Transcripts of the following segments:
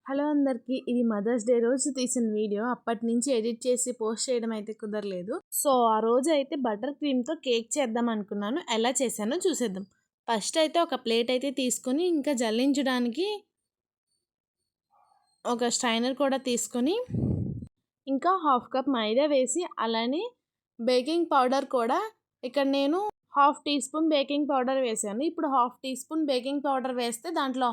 Hello అందరికీ. ఇది mothers day రోజు తీసిన వీడియో. అప్పటి నుంచి ఎడిట్ చేసి పోస్ట్ చేయడం అయితే కుదరలేదు. సో ఆ రోజు అయితే బటర్ క్రీమ్తో కేక్ చేద్దాం అనుకున్నాను. ఎలా చేశానో చూసేద్దాం. ఫస్ట్ అయితే ఒక ప్లేట్ అయితే తీసుకొని ఇంకా జల్లించడానికి ఒక స్ట్రైనర్ కూడా తీసుకొని ఇంకా హాఫ్ కప్ మైదా వేసి అలానే బేకింగ్ పౌడర్ కూడా ఇక్కడ నేను half teaspoon baking powder వేసాను. ఇప్పుడు half teaspoon baking powder వేస్తే దాంట్లో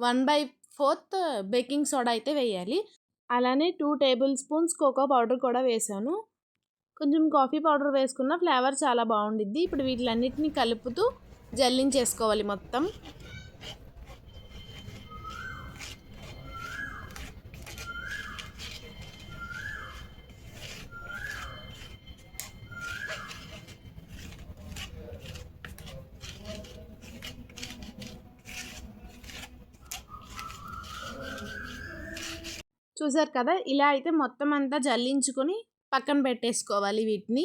1/4 బేకింగ్ సోడా అయితే వేయాలి. అలానే 2 టేబుల్ స్పూన్స్ కోకో పౌడర్ కూడా వేసాను. కొంచెం కాఫీ పౌడర్ వేసుకున్న ఫ్లేవర్ చాలా బాగుండిద్ది. ఇప్పుడు వీటిలన్నిటిని కలుపుతూ జల్లించేసుకోవాలి మొత్తం. చూసారు కదా, ఇలా అయితే మొత్తం అంతా జల్లించుకొని పక్కన పెట్టేసుకోవాలి వీటిని.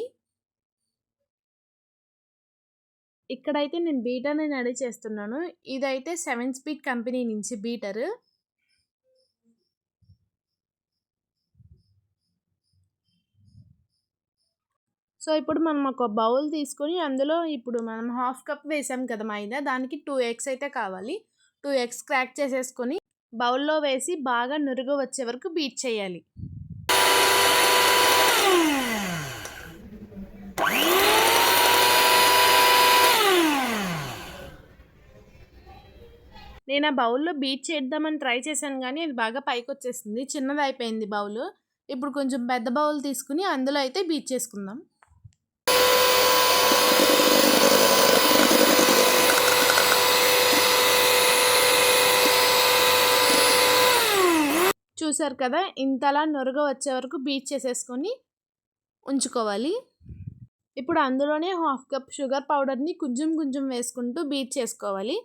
ఇక్కడైతే నేను బీటర్ని రెడీ చేస్తున్నాను. ఇదైతే 7 స్పీడ్ కంపెనీ నుంచి బీటర్. సో ఇప్పుడు మనం ఒక బౌల్ తీసుకొని అందులో ఇప్పుడు మనం హాఫ్ కప్ వేసాం కదా మైదా, దానికి 2 ఎగ్స్ అయితే కావాలి. 2 ఎగ్స్ క్రాక్ చేసేసుకొని బౌల్లో వేసి బాగా నురుగు వచ్చే వరకు బీట్ చేయాలి. నేను ఆ బౌల్లో బీట్ చేద్దామని ట్రై చేశాను కానీ అది బాగా పైకి వచ్చేసింది, చిన్నది అయిపోయింది బౌల్. ఇప్పుడు కొంచెం పెద్ద బౌల్ తీసుకుని అందులో అయితే బీట్ చేసుకుందాం. చూసారు కదా, ఇంతలా నురగ వచ్చే వరకు బీట్ చేసేసుకొని ఉంచుకోవాలి. ఇప్పుడు అందులోనే హాఫ్ కప్ షుగర్ పౌడర్ని కొంచెం కొంచెం వేసుకుంటూ బీట్ చేసుకోవాలి.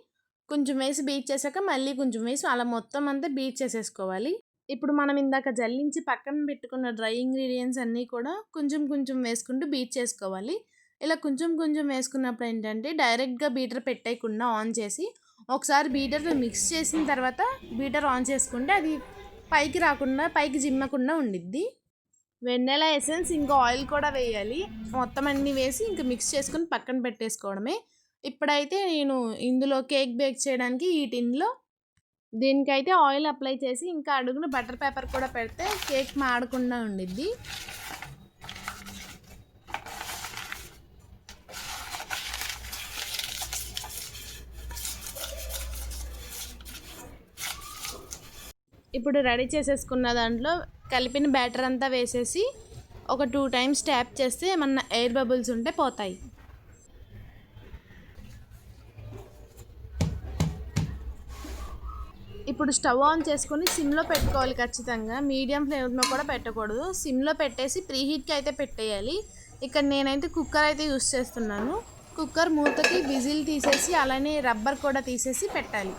కొంచెం వేసి బీట్ చేశాక మళ్ళీ కొంచెం వేసి అలా మొత్తం అంతా బీట్ చేసేసుకోవాలి. ఇప్పుడు మనం ఇందాక జల్లించి పక్కన పెట్టుకున్న డ్రై ఇంగ్రీడియంట్స్ అన్నీ కూడా కొంచెం కొంచెం వేసుకుంటూ బీట్ చేసుకోవాలి. ఇలా కొంచెం కొంచెం వేసుకున్నప్పుడు ఏంటంటే డైరెక్ట్గా బీటర్ పెట్టేయకుండా ఆన్ చేసి ఒకసారి బీటర్తో మిక్స్ చేసిన తర్వాత బీటర్ ఆన్ చేసుకుంటే అది పైకి రాకుండా పైకి జిమ్మకుండా ఉండిద్ది. వెన్నెల ఎసెన్స్ ఇంకా ఆయిల్ కూడా వేయాలి. మొత్తం అన్నీ వేసి ఇంకా మిక్స్ చేసుకుని పక్కన పెట్టేసుకోవడమే. ఇప్పుడైతే నేను ఇందులో కేక్ బేక్ చేయడానికి ఈ టిన్లో దీనికైతే ఆయిల్ అప్లై చేసి ఇంకా అడుగున బటర్ పేపర్ కూడా పెడితే కేక్ మాడకుండా ఉండిద్ది. ఇప్పుడు రెడీ చేసేసుకున్న దాంట్లో కలిపిన బ్యాటర్ అంతా వేసేసి ఒక 2 టైమ్స్ ట్యాప్ చేస్తే ఏమన్నా ఎయిర్ బబుల్స్ ఉంటే పోతాయి. ఇప్పుడు స్టవ్ ఆన్ చేసుకొని సిమ్లో పెట్టుకోవాలి ఖచ్చితంగా. మీడియం ఫ్లేమ్లో కూడా పెట్టకూడదు. సిమ్లో పెట్టేసి ప్రీహీట్కి అయితే పెట్టేయాలి. ఇక్కడ నేనైతే కుక్కర్ అయితే యూస్ చేస్తున్నాను. కుక్కర్ మూతకి విజిల్ తీసేసి అలానే రబ్బర్ కూడా తీసేసి పెట్టాలి.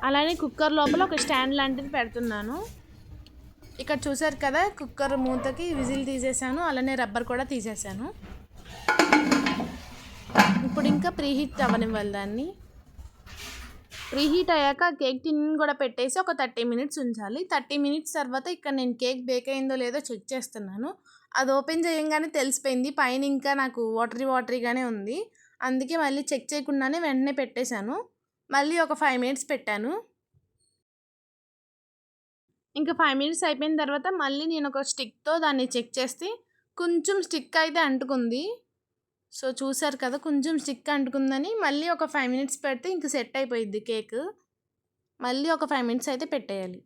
అలానే కుక్కర్ లోపల ఒక స్టాండ్ లాంటిది పెడుతున్నాను. ఇక్కడ చూసారు కదా, కుక్కర్ మూతకి విజిల్ తీసేసాను, అలానే రబ్బర్ కూడా తీసేసాను. ఇప్పుడు ఇంకా ప్రీహీట్ అవ్వనివ్వాలి దాన్ని. ప్రీహీట్ అయ్యాక కేక్ టిన్ కూడా పెట్టేసి ఒక 30 మినిట్స్ ఉంచాలి. 30 మినిట్స్ తర్వాత ఇక్కడ నేను కేక్ బేక్ అయిందో లేదో చెక్ చేస్తున్నాను. అది ఓపెన్ చేయంగానే తెలిసిపోయింది, పైన ఇంకా నాకు వాటరీగానే ఉంది. అందుకే మళ్ళీ చెక్ చేయకుండానే వెంటనే పెట్టేశాను. మళ్ళీ ఒక 5 మినిట్స్ పెట్టాను. ఇంకా 5 మినిట్స్ అయిపోయిన తర్వాత మళ్ళీ నేను ఒక స్టిక్తో దాన్ని చెక్ చేస్తే కొంచెం స్టిక్ అయితే అంటుకుంది. సో చూసారు కదా, కొంచెం స్టిక్ అంటుకుందని మళ్ళీ ఒక 5 మినిట్స్ పెడితే ఇంక సెట్ అయిపోయిద్ది కేక్. మళ్ళీ ఒక 5 మినిట్స్ అయితే పెట్టేయాలి.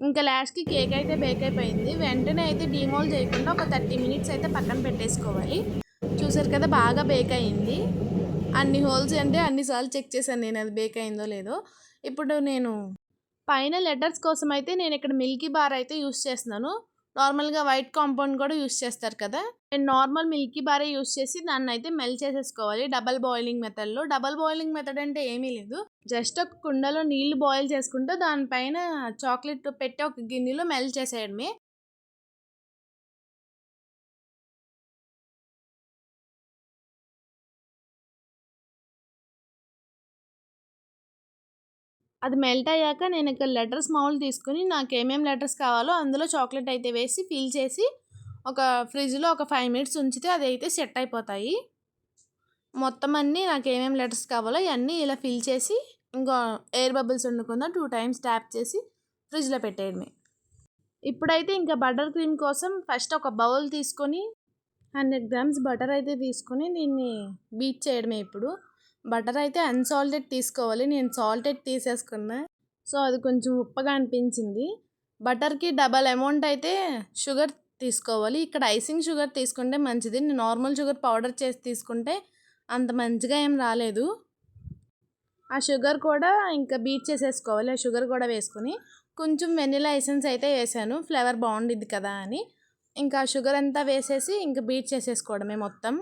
ఇంకా లాస్ట్కి కేక్ అయితే బేక్ అయిపోయింది. వెంటనే అయితే డీమోల్ చేయకుండా ఒక 30 మినిట్స్ అయితే పక్కన పెట్టేసుకోవాలి. చూసారు కదా, బాగా బేక్ అయింది. అన్ని హోల్స్ అంటే అన్నిసార్లు చెక్ చేశాను నేను అది బేక్ అయిందో లేదో. ఇప్పుడు నేను పైన లెటర్స్ కోసం అయితే నేను ఇక్కడ మిల్కీ బార్ అయితే యూస్ చేస్తున్నాను. నార్మల్గా వైట్ కాంపౌండ్ కూడా యూస్ చేస్తారు కదా, నేను నార్మల్ మిల్కీ బారే యూస్ చేసి దాన్ని అయితే మెల్ట్ చేసేసుకోవాలి డబల్ బాయిలింగ్ మెథడ్లో. డబల్ బాయిలింగ్ మెథడ్ అంటే ఏమీ లేదు, జస్ట్ ఒక కుండలో నీళ్లు బాయిల్ చేసుకుంటూ దానిపైన చాక్లెట్ పెట్టి ఒక గిన్నెలో మెల్ట్ చేసేయడమే. అది మెల్ట్ అయ్యాక నేను ఇక్కడ లెటర్స్ మౌల్డ్ తీసుకొని నాకు ఏమేమి లెటర్స్ కావాలో అందులో చాక్లెట్ అయితే వేసి ఫిల్ చేసి ఒక ఫ్రిడ్జ్లో ఒక 5 మినిట్స్ ఉంచితే అది అయితే సెట్ అయిపోతాయి. మొత్తం అన్నీ నాకు ఏమేమి లెటర్స్ కావాలో ఇవన్నీ ఇలా ఫిల్ చేసి ఇంకా ఎయిర్ బబుల్స్ ఉండకుండా 2 టైమ్స్ ట్యాప్ చేసి ఫ్రిడ్జ్లో పెట్టేయడమే. ఇప్పుడైతే ఇంకా బటర్ క్రీమ్ కోసం ఫస్ట్ ఒక బౌల్ తీసుకొని 100 గ్రామ్స్ బటర్ అయితే తీసుకొని దీన్ని బీట్ చేయడమే. ఇప్పుడు బటర్ అయితే అన్సాల్టెడ్ తీసుకోవాలి, నేను సాల్టెడ్ తీసేసుకున్నా. సో అది కొంచెం ఉప్పగా అనిపించింది. బటర్కి డబల్ అమౌంట్ అయితే షుగర్ తీసుకోవాలి. ఇక్కడ ఐసింగ్ షుగర్ తీసుకుంటే మంచిది, నేను నార్మల్ షుగర్ పౌడర్ చేసి తీసుకుంటే అంత మంచిగా ఏం రాలేదు. ఆ షుగర్ కూడా ఇంకా బీట్ చేసేసుకోవాలి. ఆ షుగర్ కూడా వేసుకొని కొంచెం వెనిలా ఎసెన్స్ అయితే వేసాను, ఫ్లేవర్ బాగుండిద్ది కదా అని. ఇంకా షుగర్ అంతా వేసేసి ఇంకా బీట్ చేసేసుకోవడమే మొత్తం.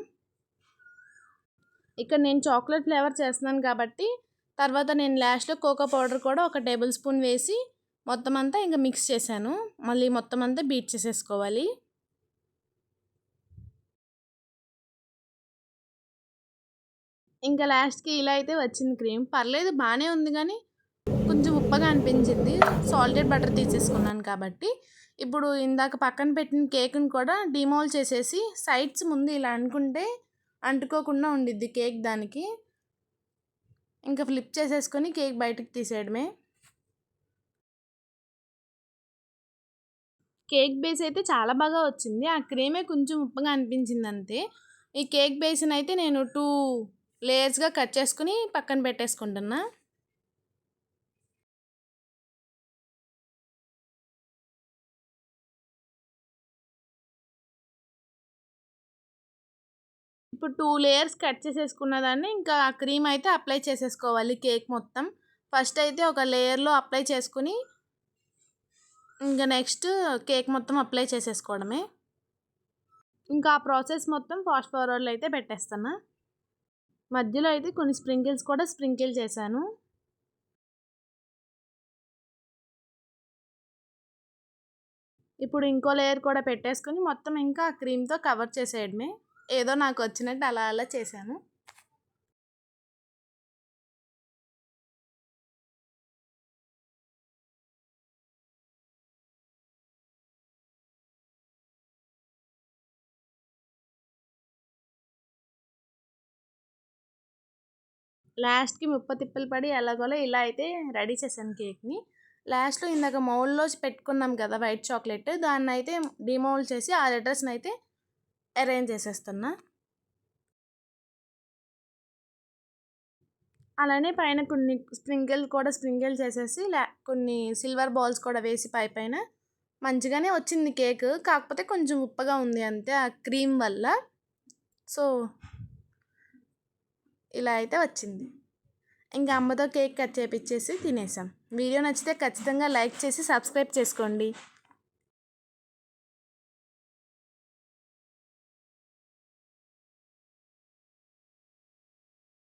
ఇక్కడ నేను చాక్లెట్ ఫ్లేవర్ చేస్తున్నాను కాబట్టి తర్వాత నేను లాస్ట్లో కోకో పౌడర్ కూడా ఒక టేబుల్ స్పూన్ వేసి మొత్తం అంతా ఇంకా మిక్స్ చేశాను. మళ్ళీ మొత్తం అంతా బీట్ చేసేసుకోవాలి. ఇంకా లాస్ట్కి ఇలా అయితే వచ్చింది క్రీమ్. పర్లేదు, బాగానే ఉంది, కానీ కొంచెం ఉప్పగా అనిపించింది. సాల్టెడ్ బటర్ తీసేసుకున్నాను కాబట్టి. ఇప్పుడు ఇందాక పక్కన పెట్టిన కేక్ని కూడా డిమోల్ చేసేసి సైడ్స్ ముందు ఇలా అనుకుంటే అంటుకోకుండా ఉండిద్ది కేక్. దానికి ఇంకా ఫ్లిప్ చేసేసుకొని కేక్ బయటకు తీసేయడమే. కేక్ బేస్ అయితే చాలా బాగా వచ్చింది, ఆ క్రీమే కొంచెం ఉప్పగా అనిపించింది అంతే. ఈ కేక్ బేస్ని అయితే నేను 2 లేయర్స్గా కట్ చేసుకుని పక్కన పెట్టేసుకుంటున్నా. ఇప్పుడు 2 లేయర్స్ కట్ చేసేసుకున్న దాన్ని ఇంకా ఆ క్రీమ్ అయితే అప్లై చేసేసుకోవాలి కేక్ మొత్తం. ఫస్ట్ అయితే ఒక లేయర్లో అప్లై చేసుకుని ఇంకా నెక్స్ట్ కేక్ మొత్తం అప్లై చేసేసుకోవడమే. ఇంకా ఆ ప్రాసెస్ మొత్తం ఫాస్ట్ ఫార్వర్డ్లో అయితే పెట్టేస్తాను. మధ్యలో అయితే కొన్ని స్ప్రింకిల్స్ కూడా స్ప్రింకిల్ చేశాను. ఇప్పుడు ఇంకో లేయర్ కూడా పెట్టేసుకొని మొత్తం ఇంకా ఆ క్రీమ్తో కవర్ చేసేయడమే. ఏదో నాకు వచ్చినట్టు అలా అలా చేశాను. లాస్ట్కి తిప్పలు పడి ఎలాగోలా ఇలా అయితే రెడీ చేశాను కేక్ని. లాస్ట్లో ఇందాక మౌల్డ్లో పెట్టుకున్నాం కదా వైట్ చాక్లెట్, దాన్ని అయితే డిమౌల్డ్ చేసి ఆ లెటర్స్ని అయితే అరేంజ్ చేసేస్తున్నా. అలానే పైన కొన్ని స్ప్రింకిల్ కూడా స్ప్రింకిల్ చేసేసి కొన్ని సిల్వర్ బాల్స్ కూడా వేసి పైన మంచిగానే వచ్చింది కేక్. కాకపోతే కొంచెం ఉప్పగా ఉంది అంతే ఆ క్రీమ్ వల్ల. సో ఇలా అయితే వచ్చింది. ఇంకా అమ్మతో కేక్ కట్ చేపించేసి తినేసాం. వీడియో నచ్చితే ఖచ్చితంగా లైక్ చేసి సబ్స్క్రైబ్ చేసుకోండి.